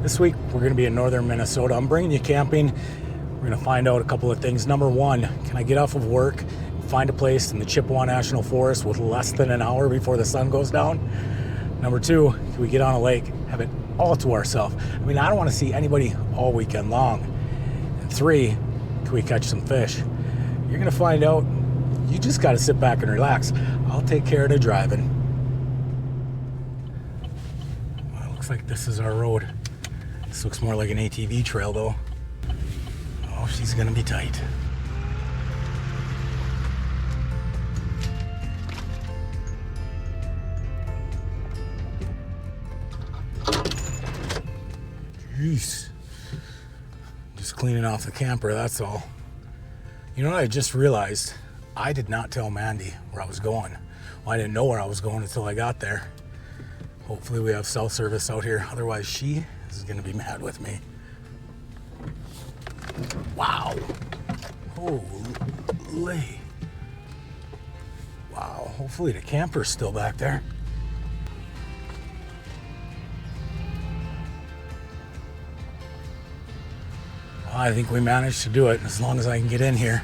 This week we're going to be in northern Minnesota. I'm bringing you camping. We're going to find out a couple of things. Number one, can I get off of work, find a place in the Chippewa National Forest with less than an hour before the sun goes down? Number two, can we get on a lake, have it all to ourselves? I mean, I don't want to see anybody all weekend long. And three, can we catch some fish? You're going to find out. You just got to sit back and relax. I'll take care of the driving. Well, it looks like this is our road. This looks more like an ATV trail though. Oh, she's gonna be tight. Jeez. Just cleaning off the camper, that's all. You know what I just realized? I did not tell Mandy where I was going. Well, I didn't know where I was going until I got there. Hopefully we have cell service out here. Otherwise she is gonna be mad with me. Wow. Holy. Wow, hopefully the camper's still back there. Well, I think we managed to do it as long as I can get in here.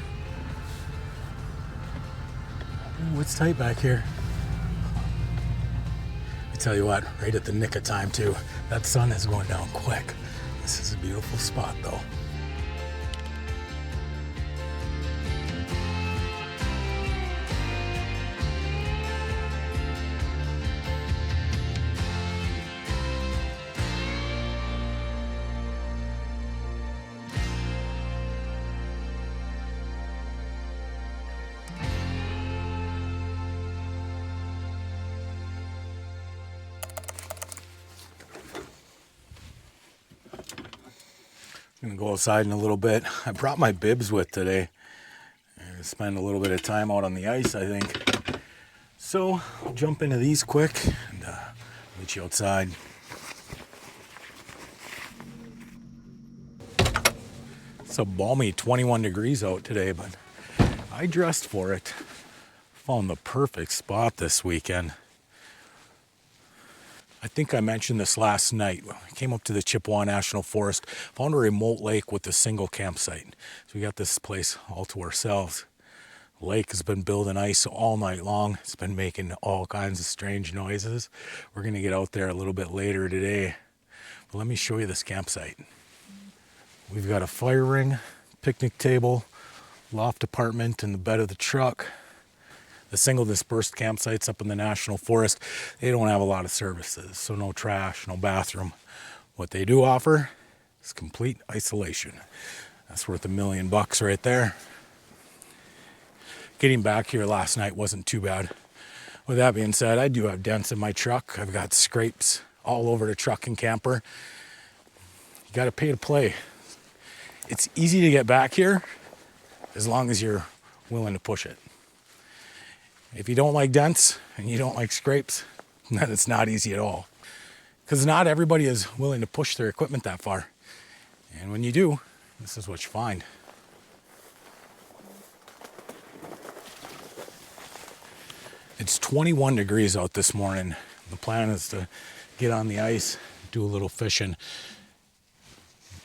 Ooh, it's tight back here. I tell you what, right at the nick of time too. That sun is going down quick. This is a beautiful spot though. I'm gonna go outside in a little bit. I brought my bibs with today. I'm gonna spend a little bit of time out on the ice, I think. So I'll jump into these quick and meet you outside. It's a balmy 21 degrees out today, but I dressed for it. Found the perfect spot this weekend. I think I mentioned this last night. I came up to the Chippewa National Forest, found a remote lake with a single campsite. So we got this place all to ourselves. The lake has been building ice all night long. It's been making all kinds of strange noises. We're gonna get out there a little bit later today. But let me show you this campsite. We've got a fire ring, picnic table, loft apartment in the bed of the truck. The single dispersed campsites up in the National Forest, they don't have a lot of services, so no trash, no bathroom. What they do offer is complete isolation. That's worth $1 million right there. Getting back here last night wasn't too bad. With that being said, I do have dents in my truck. I've got scrapes all over the truck and camper. You gotta pay to play. It's easy to get back here as long as you're willing to push it. If you don't like dents and you don't like scrapes, then it's not easy at all. Because not everybody is willing to push their equipment that far. And when you do, this is what you find. It's 21 degrees out this morning. The plan is to get on the ice, do a little fishing.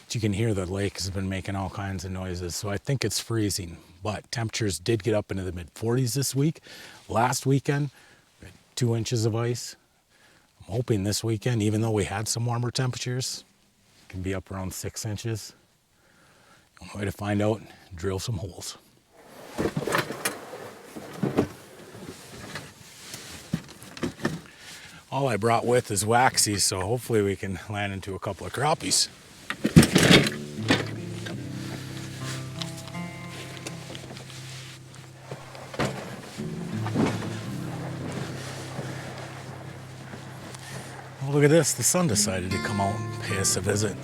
You can hear the lake has been making all kinds of noises, so I think it's freezing. But temperatures did get up into the mid-40s this week. Last weekend, we had 2 inches of ice. I'm hoping this weekend, even though we had some warmer temperatures, it can be up around 6 inches. The only way to find out, drill some holes. All I brought with is waxy, so hopefully we can land into a couple of crappies. Oh, look at this, the sun decided to come out and pay us a visit.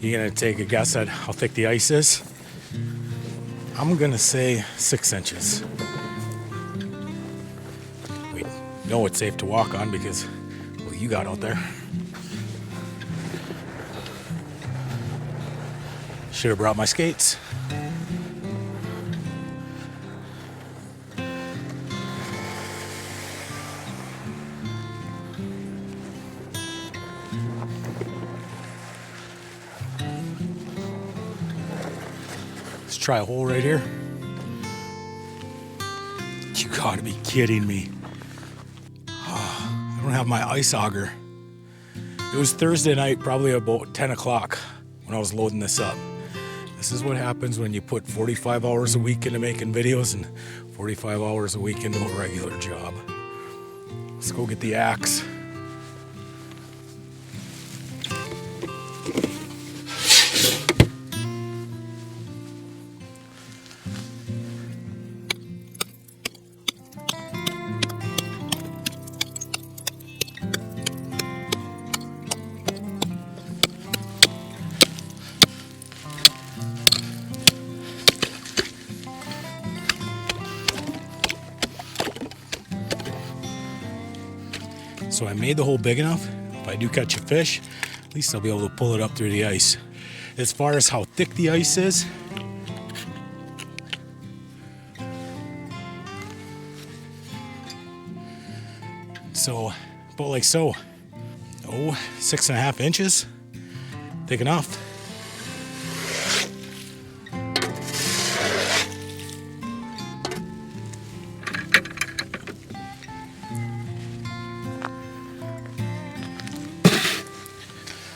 You gonna take a guess at how thick the ice is? I'm gonna say 6 inches. We know it's safe to walk on because, well, you got out there. Should have brought my skates. try a hole right here. You gotta be kidding me. I don't have my ice auger. It was Thursday night, probably about 10 o'clock when I was loading this up. This is what happens when you put 45 hours a week into making videos and 45 hours a week into a regular job. Let's go get the axe. So I made the hole big enough. If I do catch a fish, at least I'll be able to pull it up through the ice. As far as how thick the ice is, so about like so. Oh, 6.5 inches. Thick enough.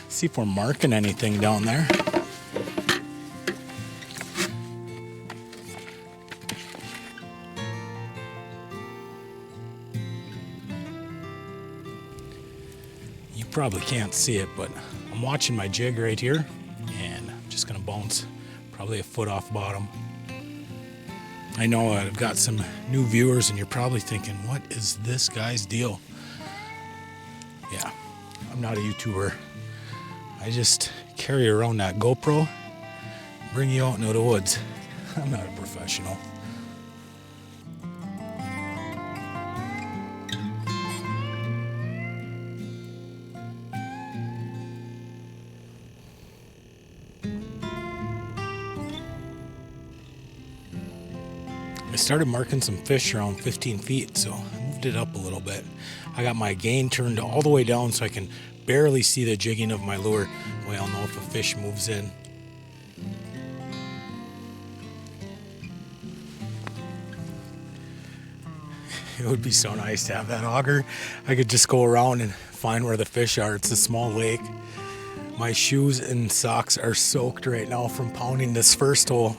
See if we're marking anything down there. You probably can't see it, but I'm watching my jig right here, and I'm just gonna bounce probably a foot off bottom. I know I've got some new viewers, and you're probably thinking, what is this guy's deal? Yeah, I'm not a YouTuber. I just carry around that GoPro, bring you out into the woods. I'm not a professional. I started marking some fish around 15 feet, so I moved it up a little bit. I got my gain turned all the way down so I can barely see the jigging of my lure. That way I'll know if a fish moves in. It would be so nice to have that auger. I could just go around and find where the fish are. It's a small lake. My shoes and socks are soaked right now from pounding this first hole.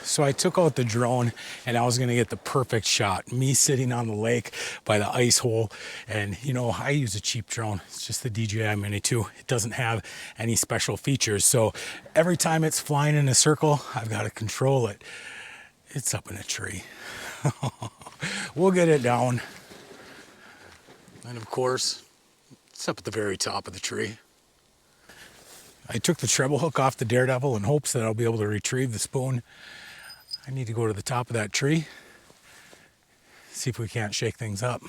So I took out the drone and I was gonna get the perfect shot. Me sitting on the lake by the ice hole. And you know, I use a cheap drone. It's just the DJI Mini 2. It doesn't have any special features. So every time it's flying in a circle, I've got to control it. It's up in a tree. We'll get it down. And of course, it's up at the very top of the tree. I took the treble hook off the Daredevil in hopes that I'll be able to retrieve the spoon. I need to go to the top of that tree, see if we can't shake things up.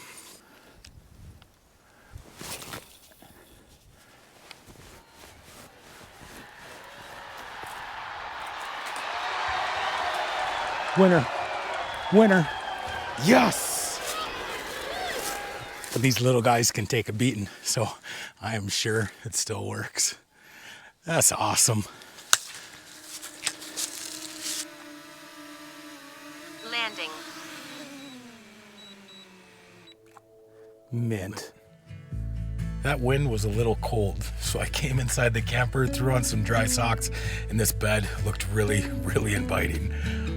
Winner, winner, yes! But these little guys can take a beating, so I am sure it still works. That's awesome. Landing. Mint. That wind was a little cold, so I came inside the camper, threw on some dry socks, and this bed looked really, really inviting.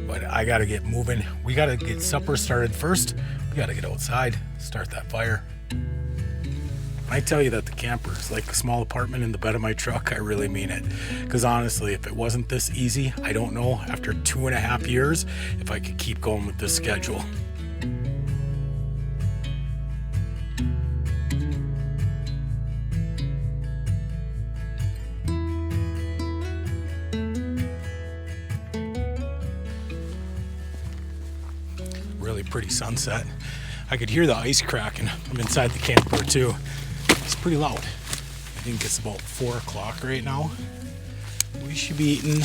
But I gotta get moving. We gotta get supper started first. We gotta get outside, start that fire. I tell you that the camper is like a small apartment in the bed of my truck, I really mean it. Because honestly, if it wasn't this easy, I don't know, after 2.5 years, if I could keep going with this schedule. Really pretty sunset. I could hear the ice cracking from inside the camper too. It's pretty loud. I think it's about 4 o'clock right now. We should be eating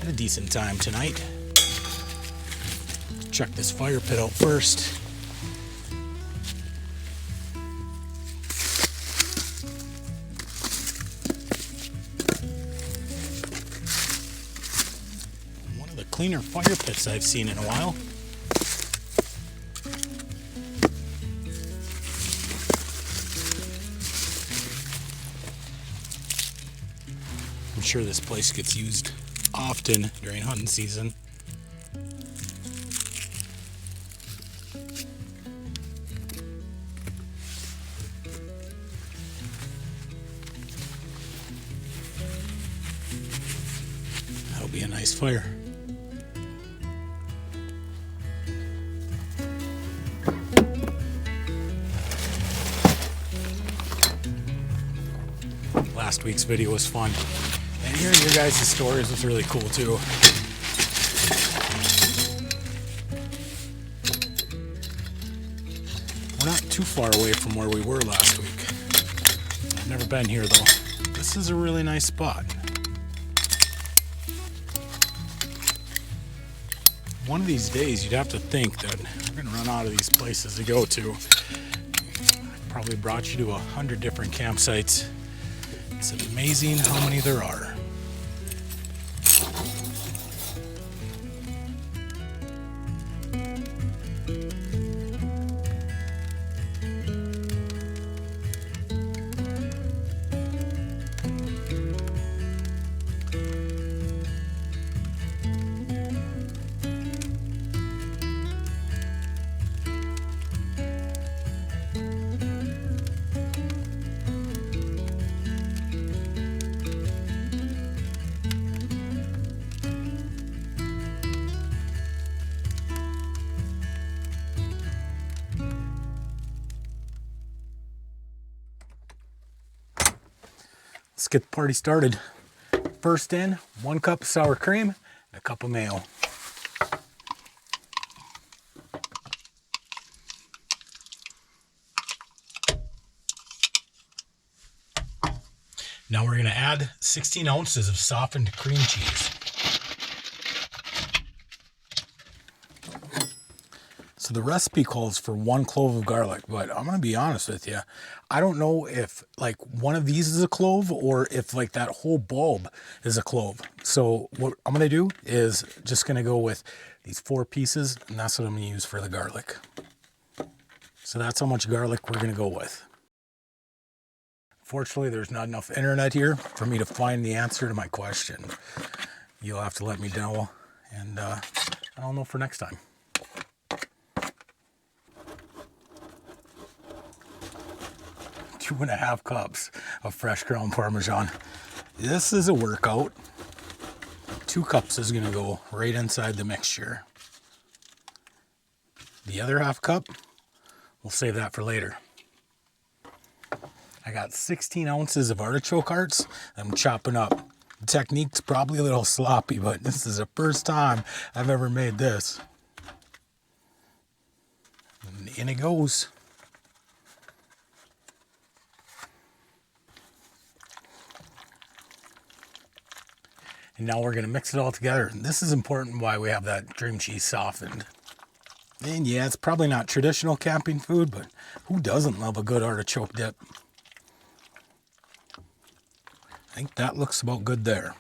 at a decent time tonight. Check this fire pit out first. One of the cleaner fire pits I've seen in a while. I'm sure this place gets used often during hunting season. That'll be a nice fire. Last week's video was fun. And hearing your guys' stories was really cool too. We're not too far away from where we were last week. I've never been here though. This is a really nice spot. One of these days you'd have to think that we're gonna run out of these places to go to. Probably brought you to 100 different campsites. It's amazing how many there are. Let's get the party started. First in, 1 cup of sour cream and a cup of mayo. Now we're going to add 16 ounces of softened cream cheese. So the recipe calls for 1 clove of garlic, but I'm going to be honest with you. I don't know if like one of these is a clove or if like that whole bulb is a clove. So what I'm going to do is just going to go with these 4 pieces, and that's what I'm going to use for the garlic. So that's how much garlic we're going to go with. Fortunately, there's not enough internet here for me to find the answer to my question. You'll have to let me know, and I don't know for next time. 2.5 cups of fresh ground Parmesan. This is a workout. 2 cups is gonna go right inside the mixture. The other half cup, we'll save that for later. I got 16 ounces of artichoke hearts I'm chopping up. The technique's probably a little sloppy, but this is the first time I've ever made this. And in it goes. And now we're going to mix it all together. And this is important why we have that cream cheese softened. And yeah, it's probably not traditional camping food, but who doesn't love a good artichoke dip? I think that looks about good there.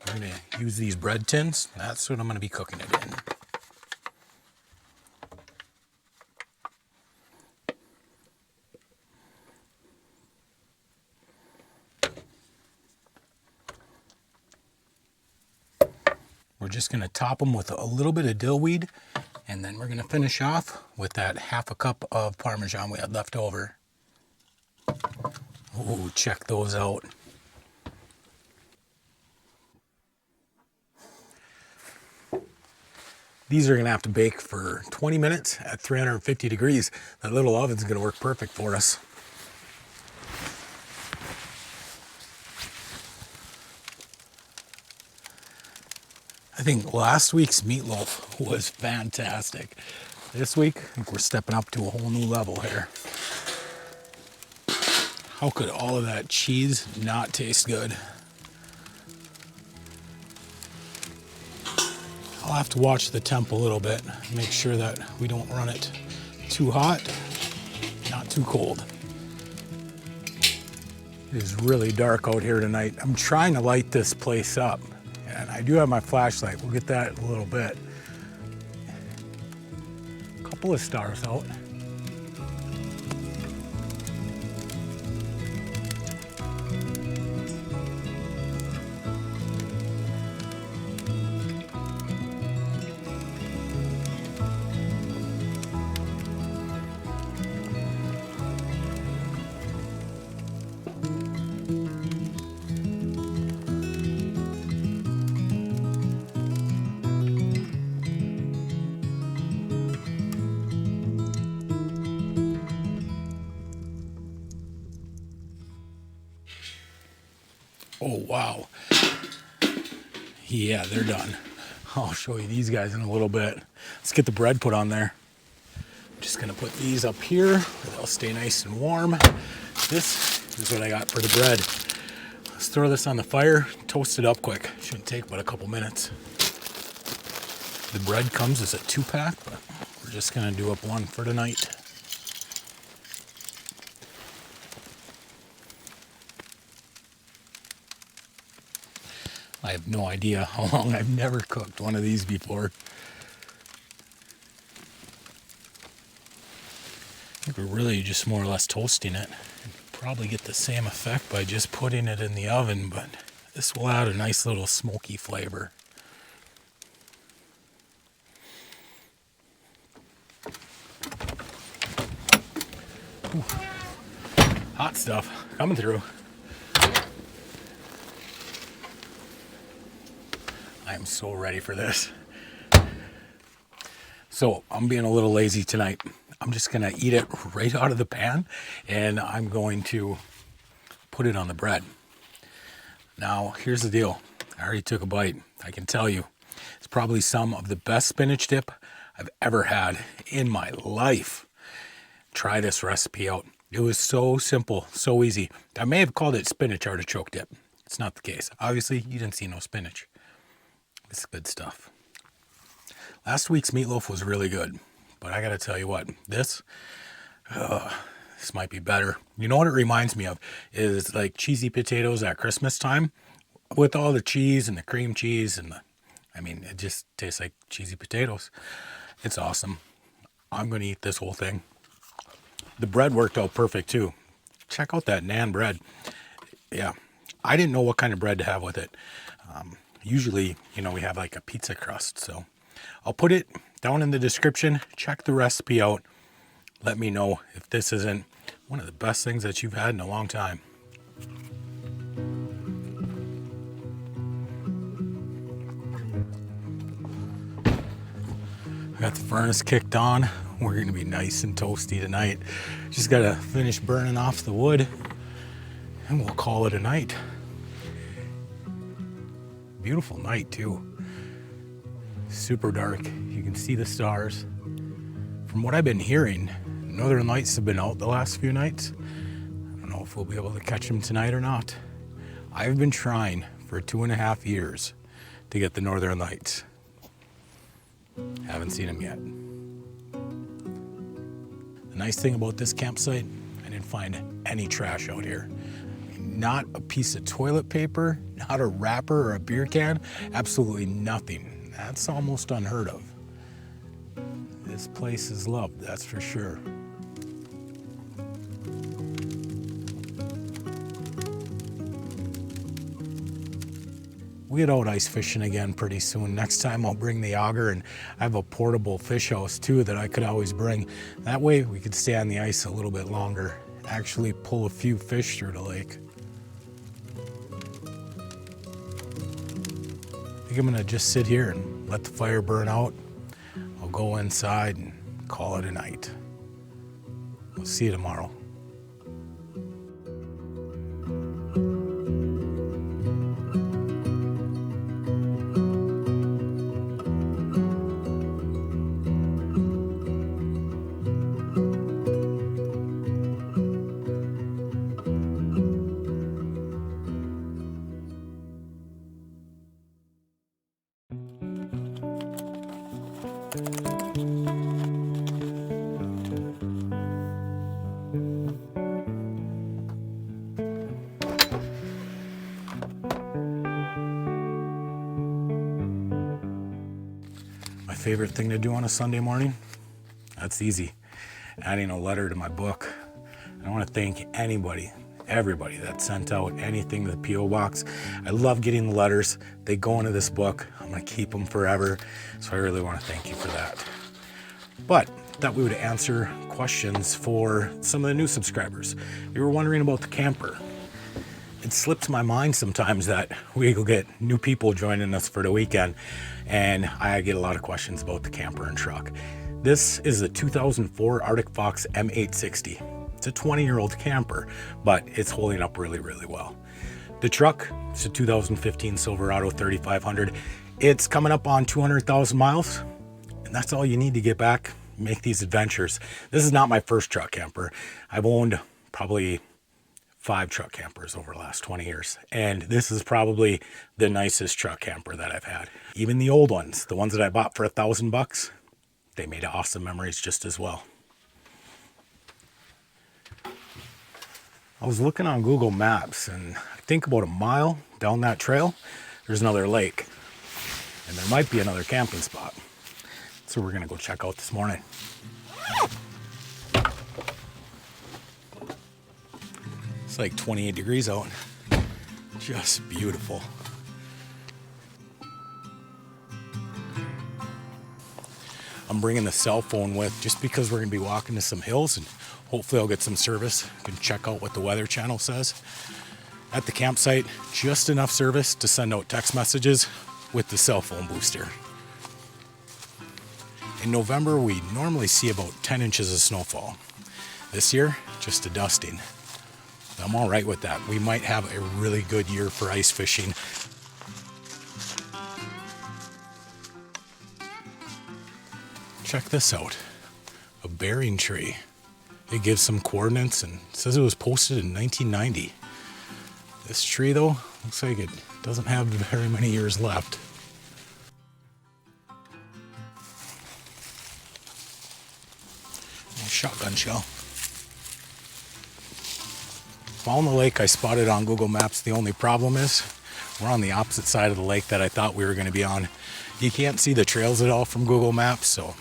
We're going to use these bread tins. That's what I'm going to be cooking it in. We're just going to top them with a little bit of dill weed, and then we're going to finish off with that 1/2 cup of Parmesan we had left over. Oh, check those out. These are going to have to bake for 20 minutes at 350 degrees. That little oven's going to work perfect for us. I think last week's meatloaf was fantastic. This week, I think we're stepping up to a whole new level here. How could all of that cheese not taste good? I'll have to watch the temp a little bit, make sure that we don't run it too hot, not too cold. It is really dark out here tonight. I'm trying to light this place up, and I do have my flashlight. We'll get that in a little bit. A couple of stars out. Oh, wow. Yeah, they're done. I'll show you these guys in a little bit. Let's get the bread put on there. I'm just gonna put these up here. They'll stay nice and warm. This is what I got for the bread. Let's throw this on the fire, toast it up quick. Shouldn't take but a couple minutes. The bread comes as a 2-pack, but we're just gonna do up one for tonight. I have no idea how long. I've never cooked one of these before. I think we're really just more or less toasting it. Probably get the same effect by just putting it in the oven, but this will add a nice little smoky flavor. Ooh. Hot stuff coming through. I am so ready for this. So I'm being a little lazy tonight. I'm just gonna eat it right out of the pan, and I'm going to put it on the bread. Now, here's the deal. I already took a bite. I can tell you, it's probably some of the best spinach dip I've ever had in my life. Try this recipe out. It was so simple, so easy. I may have called it spinach artichoke dip. It's not the case. Obviously, you didn't see no spinach. It's good stuff. Last week's meatloaf was really good, but I gotta tell you what, this might be better. You know what it reminds me of is like cheesy potatoes at Christmas time with all the cheese and the cream cheese and it just tastes like cheesy potatoes. It's awesome. I'm gonna eat this whole thing. The bread worked out perfect too. Check out that naan bread. Yeah, I didn't know what kind of bread to have with it. Usually, we have like a pizza crust, so I'll put it down in the description. Check the recipe out. Let me know if this isn't one of the best things that you've had in a long time. I got the furnace kicked on. We're gonna be nice and toasty tonight. Just gotta finish burning off the wood and we'll call it a night. Beautiful night too. Super dark. You can see the stars. From what I've been hearing, northern lights have been out the last few nights. I don't know if we'll be able to catch them tonight or not. I've been trying for 2.5 years to get the northern lights. Haven't seen them yet. The nice thing about this campsite, I didn't find any trash out here. Not a piece of toilet paper, not a wrapper or a beer can, absolutely nothing. That's almost unheard of. This place is loved, that's for sure. We'll get out ice fishing again pretty soon. Next time I'll bring the auger, and I have a portable fish house too that I could always bring. That way we could stay on the ice a little bit longer, actually pull a few fish through the lake. I think I'm gonna just sit here and let the fire burn out. I'll go inside and call it a night. We'll see you tomorrow. favorite thing to do on a Sunday morning? That's easy. Adding a letter to my book. I want to thank everybody that sent out anything to the P.O. box. I love getting the letters. They go into this book. I'm going to keep them forever. So I really want to thank you for that. But thought we would answer questions for some of the new subscribers. You were wondering about the camper. It slips my mind sometimes that we will get new people joining us for the weekend, and I get a lot of questions about the camper and truck. This is a 2004 Arctic Fox M860. It's a 20-year-old camper, but it's holding up really, really well. The truck is a 2015 Silverado 3500. It's coming up on 200,000 miles, and that's all you need to get back, make these adventures. This is not my first truck camper. I've owned probably 5 truck campers over the last 20 years. And this is probably the nicest truck camper that I've had. Even the old ones, the ones that I bought for $1,000, they made awesome memories just as well. I was looking on Google Maps, and I think about a mile down that trail, there's another lake. And there might be another camping spot. So we're gonna go check out this morning. It's like 28 degrees out. Just beautiful. I'm bringing the cell phone with just because we're gonna be walking to some hills, and hopefully I'll get some service. I can check out what the Weather Channel says. At the campsite, just enough service to send out text messages with the cell phone booster. In November, we normally see about 10 inches of snowfall. This year, just a dusting. I'm all right with that. We might have a really good year for ice fishing. Check this out, a bearing tree. It gives some coordinates and says it was posted in 1990. This tree though, looks like it doesn't have very many years left. A shotgun shell. Found the lake I spotted on Google Maps. The only problem is we're on the opposite side of the lake that I thought we were going to be on. You can't see the trails at all from Google Maps, so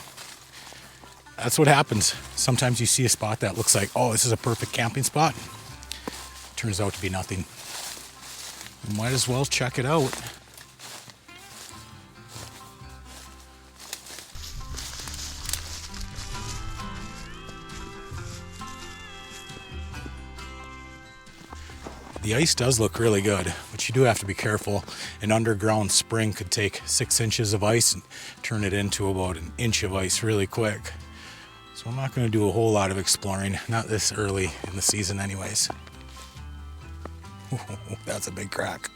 that's what happens. Sometimes you see a spot that looks like, oh, this is a perfect camping spot. Turns out to be nothing. You might as well check it out. The ice does look really good, but you do have to be careful. An underground spring could take 6 inches of ice and turn it into about an inch of ice really quick. So I'm not going to do a whole lot of exploring, not this early in the season anyways. That's a big crack.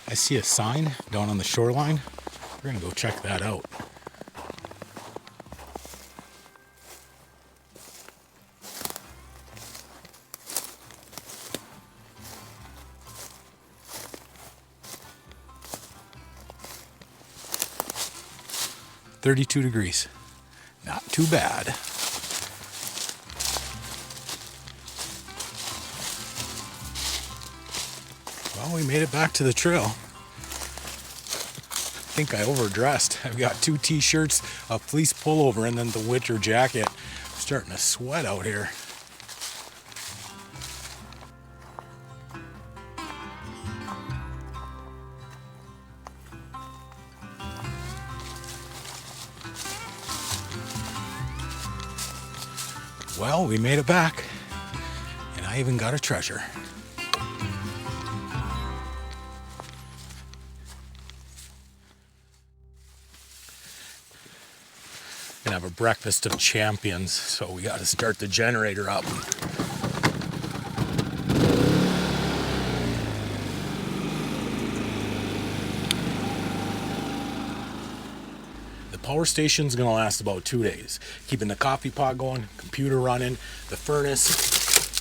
I see a sign down on the shoreline. We're going to go check that out. "32 degrees. Not too bad. Well, we made it back to the trail. I think I overdressed. I've got 2 t-shirts, a fleece pullover, and then the winter jacket. I'm starting to sweat out here. Well, we made it back, and I even got a treasure. Gonna have a breakfast of champions, so we gotta start the generator up. The power station's gonna last about 2 days, keeping the coffee pot going, computer running, the furnace.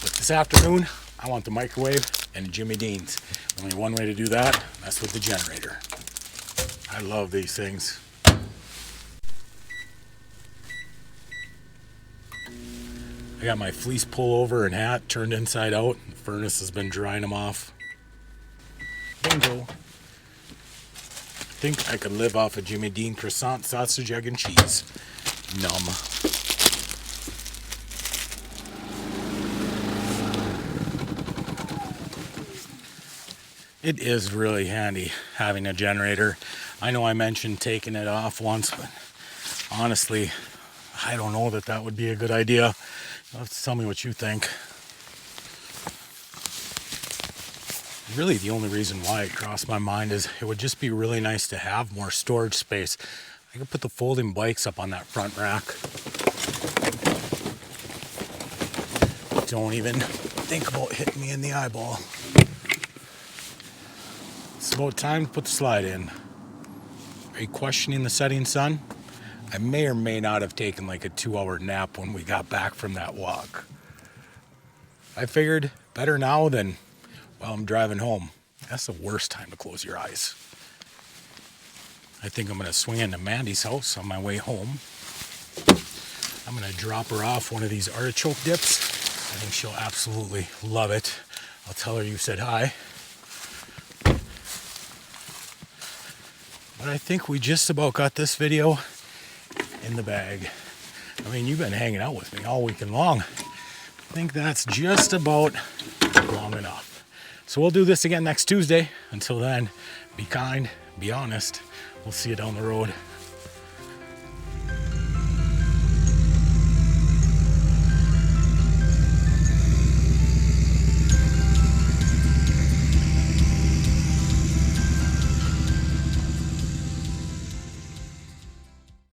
But this afternoon, I want the microwave and Jimmy Dean's. Only one way to do that, that's with the generator. I love these things. I got my fleece pullover and hat turned inside out. The furnace has been drying them off. Bingo. think I could live off a Jimmy Dean croissant, sausage, egg, and cheese. Numb. It is really handy having a generator. I know I mentioned taking it off once, but honestly, I don't know that that would be a good idea. You'll have to tell me what you think. Really, the only reason why it crossed my mind is it would just be really nice to have more storage space. I could put the folding bikes up on that front rack. Don't even think about hitting me in the eyeball. It's about time to put the slide in. Are you questioning the setting sun? I may or may not have taken like a 2-hour nap when we got back from that walk. I figured better now than while I'm driving home. That's the worst time to close your eyes. I think I'm going to swing into Mandy's house on my way home. I'm going to drop her off one of these artichoke dips. I think she'll absolutely love it. I'll tell her you said hi. But I think we just about got this video in the bag. I mean, you've been hanging out with me all weekend long. I think that's just about long enough. So we'll do this again next Tuesday. Until then, be kind, be honest. We'll see you down the road.